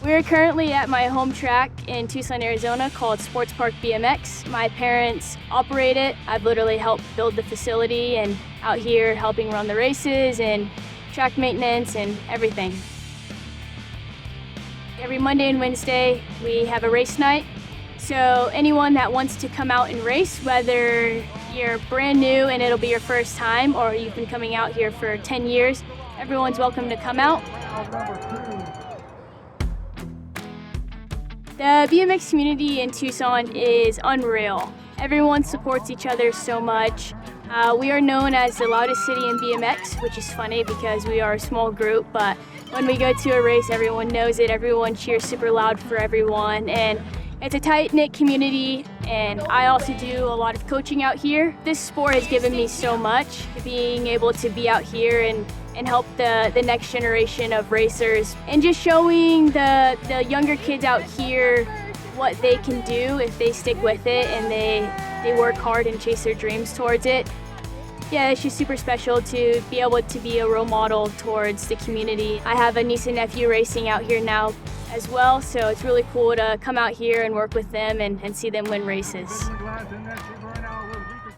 We're currently at my home track in Tucson, Arizona called Sports Park BMX. My parents operate it. I've literally helped build the facility and out here helping run the races and track maintenance and everything. Every Monday and Wednesday we have a race night. So anyone that wants to come out and race, whether you're brand new and it'll be your first time or you've been coming out here for 10 years, everyone's welcome to come out. The BMX community in Tucson is unreal. Everyone supports each other so much. We are known as the loudest city in BMX, which is funny because we are a small group, but when we go to a race, everyone knows it. Everyone cheers super loud for everyone, and it's a tight-knit community, and I also do a lot of coaching out here. This sport has given me so much, being able to be out here and help the next generation of racers, and just showing the younger kids out here what they can do if they stick with it and they work hard and chase their dreams towards it. Yeah, it's just super special to be able to be a role model towards the community. I have a niece and nephew racing out here now as well, so it's really cool to come out here and work with them and see them win races.